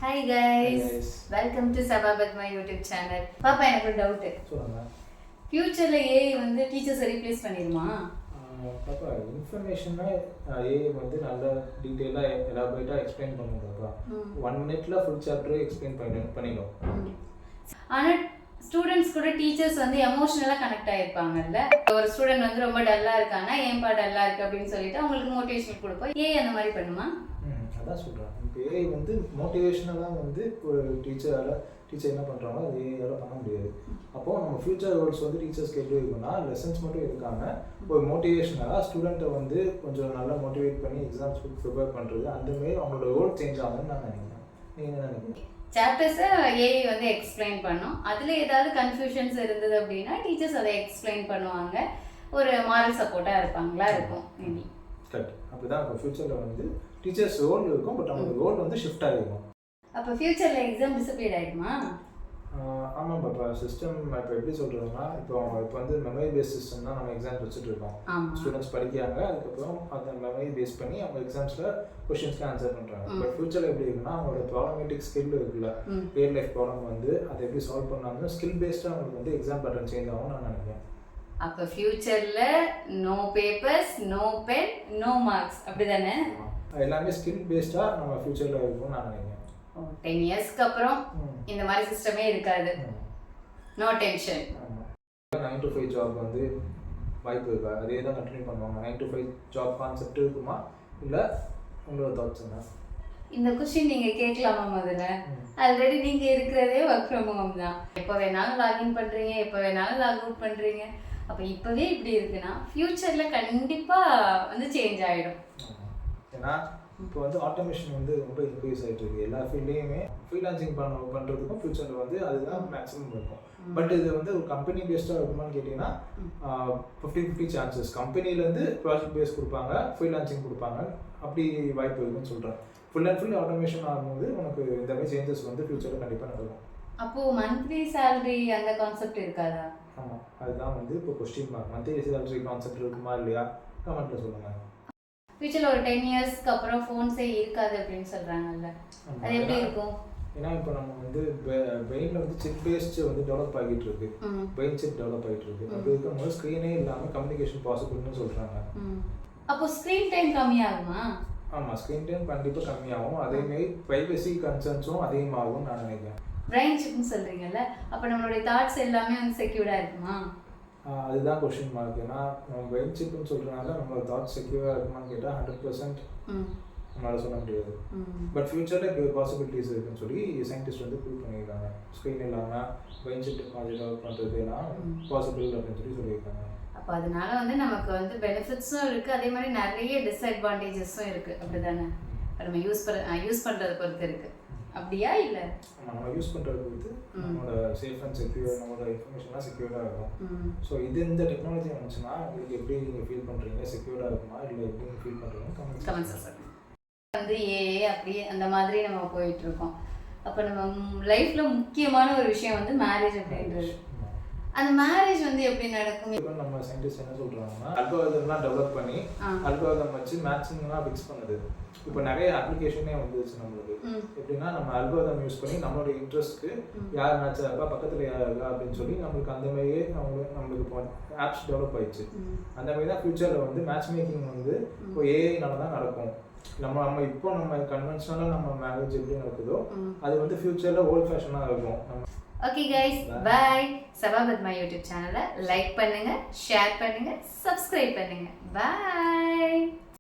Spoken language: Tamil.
Hi guys, welcome to Sababadma YouTube channel. பாப்பா எனக்கு ஒரு டவுட். சொல்லுங்க. ஃபியூச்சர்ல AI வந்து டீச்சர்ஸ் ரீப்ளேஸ் பண்ணிடுமா? பாப்பா இன்ஃபர்மேஷனை AI வந்து நல்ல டீடைலா எலாபரேட்டா எக்ஸ்பிளைன் பண்ணும் பாப்பா. 1 மினிட்ல ஃபுல் சாப்டர் எக்ஸ்பிளைன் பண்ணிடும். ஆனா ஸ்டூடெண்ட்ஸ் கூட டீச்சர்ஸ் வந்து எமோஷனலா கனெக்ட் ஆயிருப்பாங்கல்ல. ஒரு ஸ்டூடெண்ட் வந்து ரொம்ப டல்லா இருக்கானா ஏன்பா டல்லா இருக்கு அப்படின்னு சொல்லிட்டு அவங்களுக்கு மோட்டிவேஷன் கொடுப்போம். AI அந்த மாதிரி பண்ணுமா? அதான் சொல்கிறேன். இப்போ AI வந்து மோட்டிவேஷனலாக வந்து இப்போ டீச்சர் என்ன பண்ணுறாங்களோ அது ஏஐயால் பண்ண முடியாது. அப்போது நம்ம ஃபியூச்சர் ரோல்ஸ் வந்து டீச்சர்ஸ்க்கு எப்படி இருக்குன்னா லெசன்ஸ் மட்டும் இருக்காங்க, ஒரு மோட்டிவேஷனலாக ஸ்டூடெண்ட்டை வந்து கொஞ்சம் நல்லா மோட்டிவேட் பண்ணி எக்ஸாம்ஸ்க்கு ப்ரிப்பேர் பண்ணுறது, அந்தமாரி அவங்களோட ரோல் சேஞ்ச் ஆகுதுன்னு நான் நினைக்கிறேன். நீங்கள் என்ன நினைக்கிறீங்க? சாப்டர்ஸை AI வந்து எக்ஸ்பிளைன் பண்ணும். அதில் ஏதாவது கன்ஃபியூஷன்ஸ் இருந்தது அப்படின்னா டீச்சர்ஸ் அதை எக்ஸ்பிளைன் பண்ணுவாங்க. ஒரு மாரல் சப்போர்ட்டாக இருப்பாங்களா இருக்கும் மேபி. கரெக்ட். அப்படி தான் இப்போ ஃபியூச்சரில் வந்து டீச்சர்ஸ் ரோல் இருக்கும், பட் அவங்க ரோல் வந்து ஷிஃப்ட் ஆகிருக்கும். அப்போ ஃபியூச்சரில் எக்ஸாம் டிசிப்ளின் ஆகிடுமா? ஆமாம் பாப்பா. சிஸ்டம் இப்போ எப்படி சொல்கிறதுனா இப்போ வந்து மெமரி பேஸ் சிஸ்டம் தான் நம்ம எக்ஸாம்ஸ் வச்சுட்டு இருக்கோம். ஸ்டூடெண்ட்ஸ் படிக்கிறாங்க, அதுக்கப்புறம் அந்த மெமரி பேஸ் பண்ணி அவங்க எக்ஸாம்ஸில் கொஷின்ஸ்க்கு ஆன்சர் பண்ணுறாங்க. பட் ஃபியூச்சரில் எப்படி இருக்குன்னா அவங்களோட ப்ராப்ளமேட்டிக் ஸ்கில் இருக்குல்ல, ரியல் லைஃப் ப்ராப்ளம் வந்து அதை எப்படி சால்வ் பண்ணாங்க ஸ்கில் பேஸ்டாக அவங்களுக்கு வந்து எக்ஸாம் பேட்டர்ன் சேஞ்ச் ஆகும்னு நான் நினைக்கிறேன். அப்போ ஃபியூச்சரில் no papers, no pen, no marks அப்படி தானே? எல்லாமே ஸ்கில் பேஸ்டாக நம்ம ஃபியூச்சரில் இருக்கும்னு நான் நினைக்கிறேன். 10 இயர்ஸ்க்கு அப்புறம் இந்த மாதிரி சிஸ்டமே இருக்காது. No tension. 9 to 5 ஜாப் வந்து வாய்ப்பு இருக்கா? அதே தான் கண்டினியூ பண்ணுவாங்க. 9 to 5 ஜாப் கான்செப்ட் இருக்குமா இல்லை உங்களோட தாட்ஸ் என்ன? இந்த கொஸ்டின் நீங்கள் கேட்கலாமா? முதல்ல ஆல்ரெடி நீங்கள் இருக்கிறதே ஒர்க் ஃப்ரம் ஹோம் தான். எப்போ வேணாலும் லாகின் பண்ணுறீங்க, எப்போ வேணாலும் லாக் அவுட் பண்ணுறீங்க. அப்போ இப்போவே இப்படி இருக்குன்னா ஃபியூச்சரில் கண்டிப்பாக வந்து சேஞ்ச் ஆகிடும். ஏன்னா இப்போ வந்து ஆட்டோமேஷன் வந்து ரொம்ப இன்க்ரீஸ் ஆகிட்டு இருக்கு. எல்லா ஃபீல்ட்லேயுமே ஃப்ரீலான்சிங் பண்ணுறதுக்கும் ஃபியூச்சரில் வந்து அதுதான் மேக்ஸிமம் இருக்கும். பட் இது வந்து ஒரு கம்பெனி பேஸ்டாக இருக்குமான்னு கேட்டிங்கன்னா 50-50 சான்சஸ். கம்பெனிலேருந்து ப்ராஜெக்ட் பேஸ் கொடுப்பாங்க, ஃப்ரீலான்சிங் கொடுப்பாங்க, அப்படி வாய்ப்பு இருக்குன்னு சொல்கிறேன். ஃபுல் அண்ட் ஃபுல் ஆட்டோமேஷன் ஆகும்போது உனக்கு இந்த மாதிரி சேஞ்சஸ் வந்து ஃபியூச்சரில் கண்டிப்பாக நடக்கும். அப்போது மந்த்லி சேலரி அந்த கான்செப்ட் இருக்காதா? ஆமாம், அதுதான் வந்து இப்போ question mark. Monthly salary concept இருக்குமா இல்லையா கமெண்ட்டில் சொல்லுங்கள். ஃபியூச்சரில் ஒரு 10 இயர்ஸ்க்கு அப்புறம் ஃபோன்ஸே இருக்காது அப்படின்னு சொல்கிறாங்கல்ல, அது எப்படி இருக்கும்? ஏன்னா இப்போ நம்ம வந்து பிரெயினில் வந்து சிப் பேஸ்ட் வந்து டெவலப் ஆகிட்டு இருக்கு, பிரெயின் சிப் டெவலப் ஆகிட்டு இருக்கு. அப்படி இருக்கும்போது ஸ்க்ரீனே இல்லாமல் கம்யூனிகேஷன் பாசிபிள்னு சொல்கிறாங்க. அப்போ ஸ்க்ரீன் டைம் கம்மியாகுமா? ஆமாம், ஸ்க்ரீன் டைம் கண்டிப்பாக கம்மியாகும். அதேமாரி ப்ரைவசி கன்சர்ன்ஸும் அதிகமாகும்னு நான் நினைக்கிறேன். பிரெயின் சிப்னு சொல்கிறீங்கல்ல, அப்போ நம்மளுடைய தாட்ஸ் எல்லாமே வந்து செக்யூர்டாக இருக்குமா? அதுதான் கொஸ்டின் மார்க். ஏன்னா நம்ம பிரெயின் சிப்னு சொல்கிறனால நம்மளோட தாட்ஸ் செக்யூராக இருக்குமான்னு கேட்டால் 100% நம்மளால் சொல்ல முடியாது. பட் ஃபியூச்சரில் இப்படி ஒரு பாசிபிலிட்டிஸ் இருக்குன்னு சொல்லி சயின்டிஸ்ட் வந்து ப்ரூவ் பண்ணியிருக்காங்க. ஸ்க்ரீன் இல்லாமல் பிரெயின் சிப் டெக்னாலஜி டெவலப் பண்ணுறது எல்லாம் பாசிபிள் அப்படின்னு சொல்லியிருக்காங்க. அப்போ அதனால வந்து நமக்கு வந்து பெனிஃபிட்ஸும் இருக்குது, அதே மாதிரி நிறைய டிஸ்அட்வான்டேஜஸும் இருக்குது. அப்படி தானே? நம்ம யூஸ் பண்ணுறதை பொறுத்து இருக்குது. அப்படியா? இல்லை, நம்ம யூஸ் பண்ணுறது பொறுத்து நம்மளோட சேஃப் அண்ட் செக்யூர், நம்மளோட இன்ஃபர்மேஷன்லாம் செக்யூர்டாக இருக்கும். ஸோ இந்த டெக்னாலஜி வந்துச்சுன்னா உங்களுக்கு எப்படி நீங்கள் ஃபீல் பண்ணுறீங்க? செக்யூர்டாக இருக்குமா இல்லை எப்படி ஃபீல் பண்ணுறீங்க? கமெண்ட்ஸ் வந்து ஏஏ அப்படியே அந்த மாதிரி நம்ம போயிட்டு இருக்கோம். அப்போ நம்ம லைஃப்பில் முக்கியமான ஒரு விஷயம் வந்து மேரேஜ் அப்படின்றது. அந்த மேரேஜ் வந்து எப்படி நடக்கும்? இப்போ நம்ம சயின்டிஸ்ட் என்ன சொல்கிறாங்கன்னா அல்காரிதம்லாம் டெவலப் பண்ணி அல்காரிதம் வச்சு மேட்சிங்லாம் ஃபிக்ஸ் பண்ணுது. இப்போ நிறைய அப்ளிகேஷனே வந்துச்சு நம்மளுக்கு. எப்படின்னா நம்ம அல்காரிதம் யூஸ் பண்ணி நம்மளோட இன்ட்ரெஸ்ட்க்கு யார் மேட்சாக இருக்கா, பக்கத்தில் யார் இருக்கா அப்படின்னு சொல்லி நம்மளுக்கு அந்த மாதிரியே நம்மளுக்கு இப்போ ஆப்ஸ் டெவலப் ஆயிடுச்சு. அந்த மாதிரி தான் ஃபியூச்சரில் வந்து மேட்ச் மேக்கிங் வந்து இப்போ ஏஐனால தான் நடக்கும். நம்ம இப்போ நம்ம கன்வென்ஷனலாக நம்ம மேரேஜ் எப்படி நடக்குதோ அது வந்து ஃபியூச்சரில் ஓல்ட் ஃபேஷனாக இருக்கும். Okay guys, bye. Sabapadma YouTube சேனலை லைக் பண்ணுங்க, ஷேர் பண்ணுங்க, சப்ஸ்கிரைப் பண்ணுங்க. பை.